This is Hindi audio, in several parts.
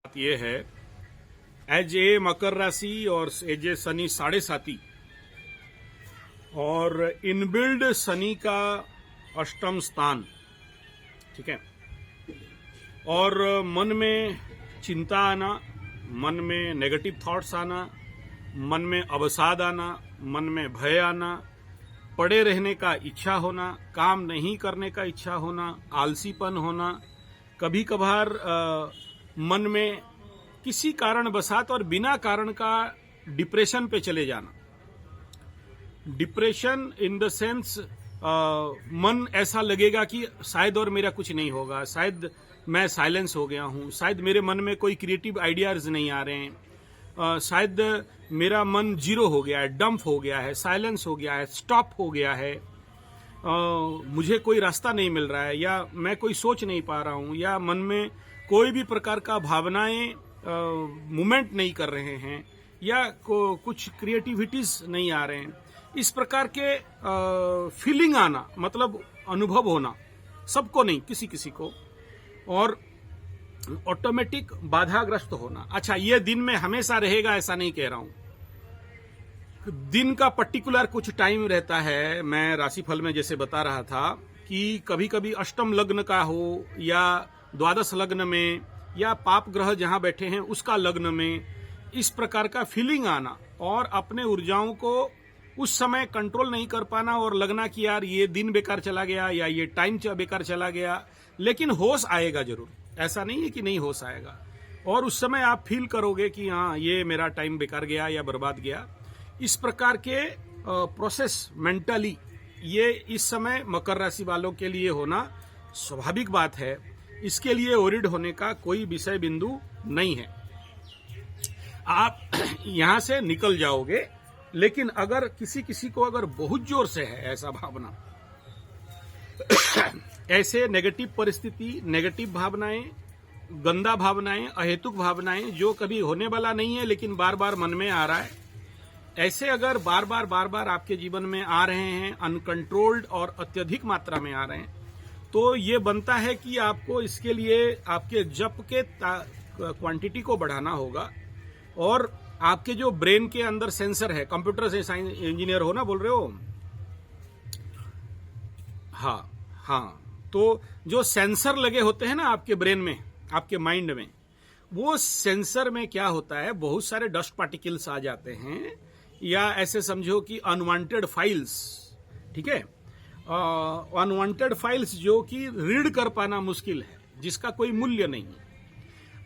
बात ये है, एज ए मकर राशि और एज ए शनि 7.5 और इनबिल्ड शनि का अष्टम स्थान, ठीक है। और मन में चिंता आना, मन में नेगेटिव थॉट्स आना, मन में अवसाद आना, मन में भय आना, पड़े रहने का इच्छा होना, काम नहीं करने का इच्छा होना, आलसीपन होना, कभी कभार मन में किसी कारण बसात और बिना कारण का डिप्रेशन पे चले जाना। डिप्रेशन इन द सेंस मन ऐसा लगेगा कि शायद और मेरा कुछ नहीं होगा, शायद मैं साइलेंस हो गया हूं, शायद मेरे मन में कोई क्रिएटिव आइडियाज नहीं आ रहे हैं, शायद मेरा मन जीरो हो गया है, डंप हो गया है, साइलेंस हो गया है, स्टॉप हो गया है, मुझे कोई रास्ता नहीं मिल रहा है, या मैं कोई सोच नहीं पा रहा हूं, या मन में कोई भी प्रकार का भावनाएं मूवमेंट नहीं कर रहे हैं, या कुछ क्रिएटिविटीज नहीं आ रहे हैं। इस प्रकार के फीलिंग आना, मतलब अनुभव होना, सबको नहीं, किसी किसी को, और ऑटोमेटिक बाधाग्रस्त होना। अच्छा, ये दिन में हमेशा रहेगा ऐसा नहीं कह रहा हूं, दिन का पर्टिकुलर कुछ टाइम रहता है। मैं राशिफल में जैसे बता रहा था कि कभी कभी अष्टम लग्न का हो, या द्वादश लग्न में, या पाप ग्रह जहां बैठे हैं उसका लग्न में, इस प्रकार का फीलिंग आना और अपने ऊर्जाओं को उस समय कंट्रोल नहीं कर पाना और लगना कि यार ये दिन बेकार चला गया या ये टाइम बेकार चला गया। लेकिन होश आएगा जरूर, ऐसा नहीं है कि नहीं होश आएगा, और उस समय आप फील करोगे कि हाँ ये मेरा टाइम बेकार गया या बर्बाद गया। इस प्रकार के प्रोसेस मेंटली ये इस समय मकर राशि वालों के लिए होना स्वाभाविक बात है। इसके लिए ओरिड होने का कोई विषय बिंदु नहीं है, आप यहां से निकल जाओगे। लेकिन अगर किसी किसी को अगर बहुत जोर से है ऐसा भावना, ऐसे नेगेटिव परिस्थिति, नेगेटिव भावनाएं, गंदा भावनाएं, अहेतुक भावनाएं जो कभी होने वाला नहीं है लेकिन बार बार मन में आ रहा है, ऐसे अगर बार बार आपके जीवन में आ रहे हैं, अनकंट्रोल्ड और अत्यधिक मात्रा में आ रहे हैं, तो ये बनता है कि आपको इसके लिए आपके जप के क्वांटिटी को बढ़ाना होगा। और आपके जो ब्रेन के अंदर सेंसर है, कंप्यूटर से साइंस इंजीनियर हो ना, बोल रहे हो? हाँ, तो जो सेंसर लगे होते हैं ना आपके ब्रेन में, आपके माइंड में, वो सेंसर में क्या होता है, बहुत सारे डस्ट पार्टिकल्स आ जाते हैं, या ऐसे समझो कि अनवांटेड फाइल्स, ठीक है, अनवांटेड फाइल्स जो कि रीड कर पाना मुश्किल है, जिसका कोई मूल्य नहीं है।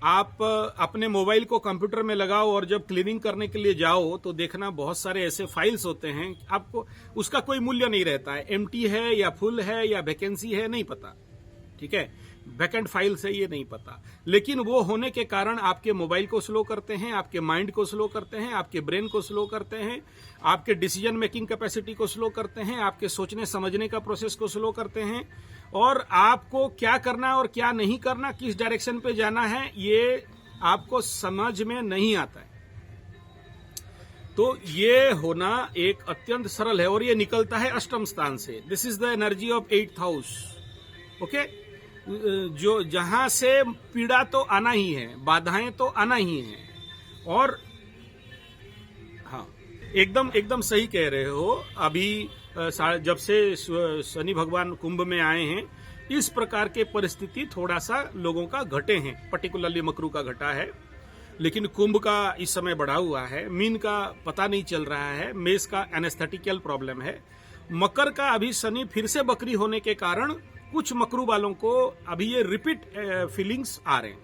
आप अपने मोबाइल को कंप्यूटर में लगाओ और जब क्लीनिंग करने के लिए जाओ तो देखना बहुत सारे ऐसे फाइल्स होते हैं, आपको उसका कोई मूल्य नहीं रहता है, एम्प्टी है या फुल है या वैकेंसी है, नहीं पता, ठीक है, वैकेंट फाइल्स है ये नहीं पता। लेकिन वो होने के कारण आपके मोबाइल को स्लो करते हैं, आपके माइंड को स्लो करते हैं, आपके ब्रेन को स्लो करते हैं, आपके डिसीजन मेकिंग कैपेसिटी को स्लो करते हैं, आपके सोचने समझने का प्रोसेस को स्लो करते हैं, और आपको क्या करना और क्या नहीं करना, किस डायरेक्शन पे जाना है, ये आपको समझ में नहीं आता है। तो ये होना एक अत्यंत सरल है, और ये निकलता है अष्टम स्थान से। This is the energy of 8th house, okay, जो जहां से पीड़ा तो आना ही है, बाधाएं तो आना ही है। और हाँ, एकदम सही कह रहे हो। अभी जब से शनि भगवान कुंभ में आए हैं, इस प्रकार के परिस्थिति थोड़ा सा लोगों का घटे हैं, पर्टिकुलरली मकरू का घटा है, लेकिन कुंभ का इस समय बढ़ा हुआ है, मीन का पता नहीं चल रहा है, मेष का एनेस्थेटिकल प्रॉब्लम है, मकर का अभी शनि फिर से बकरी होने के कारण कुछ मकरू वालों को अभी ये रिपीट फीलिंग्स आ रहे हैं,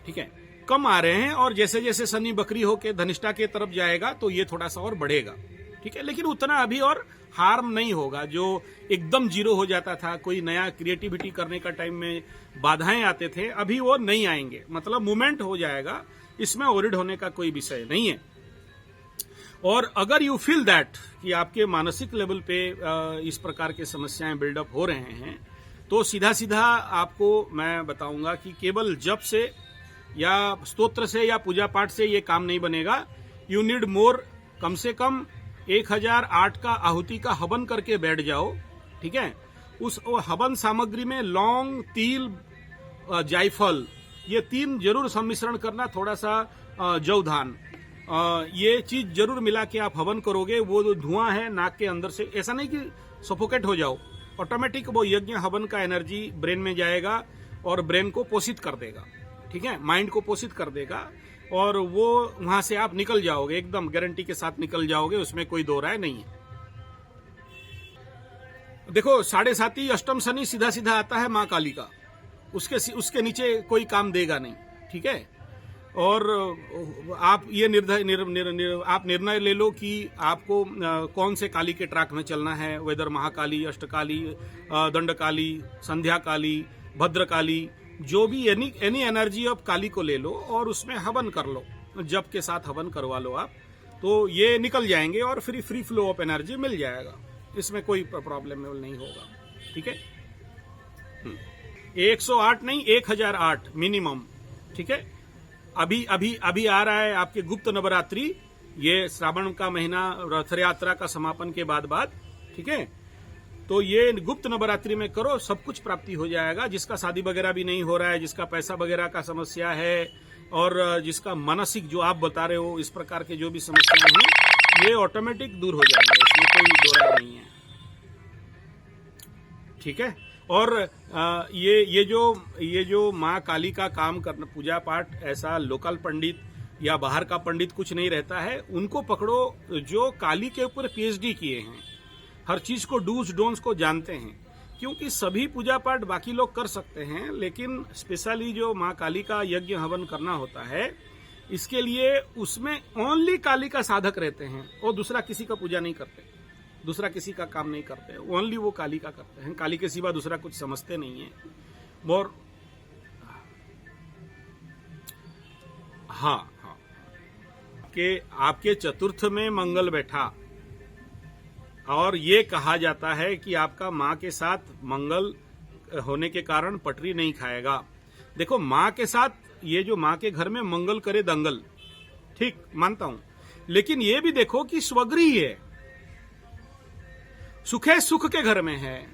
ठीक है, कम आ रहे हैं, और जैसे जैसे शनि बकरी होके धनिष्ठा के तरफ जाएगा तो ये थोड़ा सा और बढ़ेगा, ठीक है, लेकिन उतना अभी और हार्म नहीं होगा। जो एकदम जीरो हो जाता था, कोई नया क्रिएटिविटी करने का टाइम में बाधाएं आते थे, अभी वो नहीं आएंगे, मतलब मूवमेंट हो जाएगा, इसमें ओरिड होने का कोई विषय नहीं है। और अगर यू फील दैट कि आपके मानसिक लेवल पे इस प्रकार के समस्याएं बिल्डअप हो रहे हैं, तो सीधा सीधा आपको मैं बताऊंगा कि केवल जप से या स्तोत्र से या पूजा पाठ से ये काम नहीं बनेगा। यू नीड मोर, कम से कम 1008 का आहुति का हवन करके बैठ जाओ, ठीक है। उस हवन सामग्री में लौंग, तिल, जायफल ये 3 जरूर सम्मिश्रण करना, थोड़ा सा जव धान, ये चीज जरूर मिला के आप हवन करोगे। वो जो धुआं है नाक के अंदर से, ऐसा नहीं कि सफोकेट हो जाओ, ऑटोमेटिक वो यज्ञ हवन का एनर्जी ब्रेन में जाएगा और ब्रेन को पोषित कर देगा, ठीक है, माइंड को पोषित कर देगा, और वो वहां से आप निकल जाओगे, एकदम गारंटी के साथ निकल जाओगे, उसमें कोई दो राय नहीं है। देखो 7.5 अष्टम शनि सीधा सीधा आता है माँ काली का, उसके नीचे कोई काम देगा नहीं, ठीक है। और आप ये आप निर्णय ले लो कि आपको कौन से काली के ट्रैक में चलना है, वेदर महाकाली, अष्टकाली, दंडकाली, संध्या काली, भद्रकाली, जो भी एनी एनर्जी ऑफ काली को ले लो और उसमें हवन कर लो, जप के साथ हवन करवा लो आप, तो ये निकल जाएंगे और फ्री फ्लो ऑफ एनर्जी मिल जाएगा, इसमें कोई प्रॉब्लम नहीं होगा, ठीक है। 108 नहीं 1008 मिनिमम, ठीक है। अभी आ रहा है आपके गुप्त नवरात्रि, ये श्रावण का महीना रथ यात्रा का समापन के बाद, ठीक है। तो ये गुप्त नवरात्रि में करो, सब कुछ प्राप्ति हो जाएगा। जिसका शादी वगैरह भी नहीं हो रहा है, जिसका पैसा वगैरह का समस्या है, और जिसका मानसिक जो आप बता रहे हो इस प्रकार के जो भी समस्याएं हैं, ये ऑटोमेटिक दूर हो जाएंगे, इसमें कोई दो राय नहीं है, ठीक है। और ये जो माँ काली का काम करना, पूजा पाठ, ऐसा लोकल पंडित या बाहर का पंडित कुछ नहीं रहता है, उनको पकड़ो जो काली के ऊपर पीएचडी किए हैं, हर चीज को डूज डोंट्स को जानते हैं, क्योंकि सभी पूजा पाठ बाकी लोग कर सकते हैं, लेकिन स्पेशली जो माँ काली का यज्ञ हवन करना होता है, इसके लिए उसमें ओनली काली का साधक रहते हैं, और दूसरा किसी का पूजा नहीं करते, दूसरा किसी का काम नहीं करते, ओनली वो काली का करते हैं, काली के सिवा दूसरा कुछ समझते नहीं है। और हाँ, आपके चतुर्थ में मंगल बैठा, और ये कहा जाता है कि आपका माँ के साथ मंगल होने के कारण पटरी नहीं खाएगा। देखो माँ के साथ, ये जो माँ के घर में मंगल करे दंगल, ठीक मानता हूं, लेकिन ये भी देखो कि स्वगृही है, सुखे सुख के घर में है।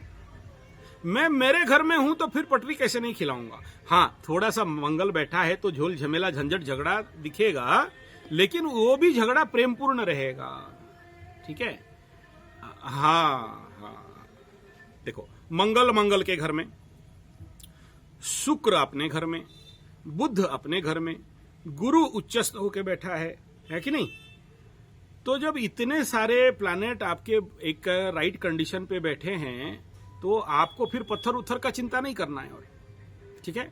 मैं मेरे घर में हूं तो फिर पटरी कैसे नहीं खिलाऊंगा। हाँ, थोड़ा सा मंगल बैठा है तो झोल झमेला झंझट झगड़ा दिखेगा, लेकिन वो भी झगड़ा प्रेमपूर्ण रहेगा, ठीक है। हाँ, देखो मंगल के घर में, शुक्र अपने घर में, बुध अपने घर में, गुरु उच्चस्थ होके बैठा है कि नहीं। तो जब इतने सारे प्लैनेट आपके एक राइट कंडीशन पे बैठे हैं, तो आपको फिर पत्थर उत्थर का चिंता नहीं करना है, और ठीक है।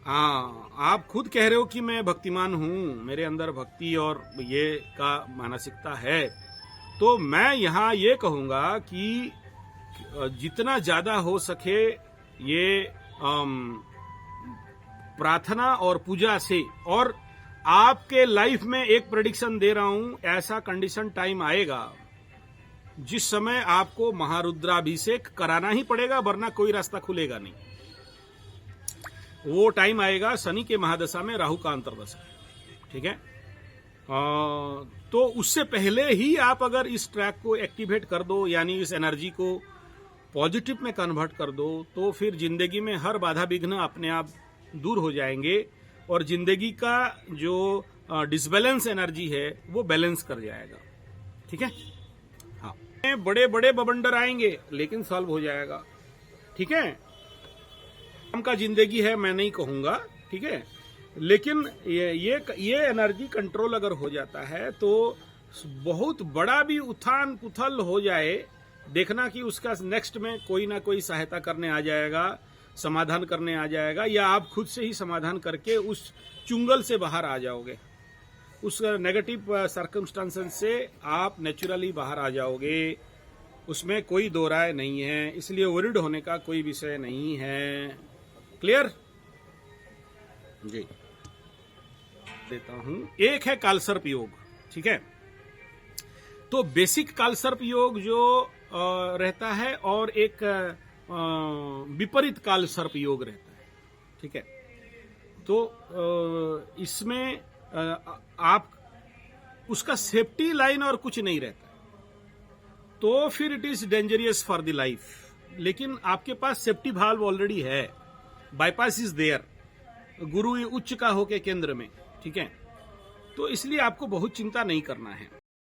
आप खुद कह रहे हो कि मैं भक्तिमान हूं, मेरे अंदर भक्ति और ये का मानसिकता है, तो मैं यहां ये कहूंगा कि जितना ज्यादा हो सके ये प्रार्थना और पूजा से, और आपके लाइफ में एक प्रेडिक्शन दे रहा हूं, ऐसा कंडीशन टाइम आएगा जिस समय आपको महारुद्राभिषेक कराना ही पड़ेगा, वरना कोई रास्ता खुलेगा नहीं। वो टाइम आएगा शनि के महादशा में, राहु का अंतर्दशा, ठीक है। तो उससे पहले ही आप अगर इस ट्रैक को एक्टिवेट कर दो, यानी इस एनर्जी को पॉजिटिव में कन्वर्ट कर दो, तो फिर जिंदगी में हर बाधा विघ्न अपने आप दूर हो जाएंगे, और जिंदगी का जो डिसबैलेंस एनर्जी है वो बैलेंस कर जाएगा, ठीक है। हाँ, बड़े बड़े बवंडर आएंगे लेकिन सॉल्व हो जाएगा, ठीक है। काम का जिंदगी है मैं नहीं कहूंगा, ठीक है, लेकिन ये एनर्जी कंट्रोल अगर हो जाता है तो बहुत बड़ा भी उथान पुथल हो जाए, देखना कि उसका नेक्स्ट में कोई ना कोई सहायता करने आ जाएगा, समाधान करने आ जाएगा, या आप खुद से ही समाधान करके उस चुंगल से बाहर आ जाओगे, उस नेगेटिव सर्कमस्टांसेस से आप नेचुरली बाहर आ जाओगे, उसमें कोई दो राय नहीं है, इसलिए वरिड होने का कोई विषय नहीं है। क्लियर जी। देता हूं, एक है कालसर्प योग, ठीक है। तो बेसिक कालसर्प योग जो रहता है, और एक विपरीत कालसर्प योग रहता है, ठीक है। तो इसमें आप उसका सेफ्टी लाइन और कुछ नहीं रहता, तो फिर it is dangerous for the life. लेकिन आपके पास सेफ्टी वाल्व ऑलरेडी है, बाईपास इज देयर, गुरु उच्च का होके केंद्र में, ठीक है। तो इसलिए आपको बहुत चिंता नहीं करना है।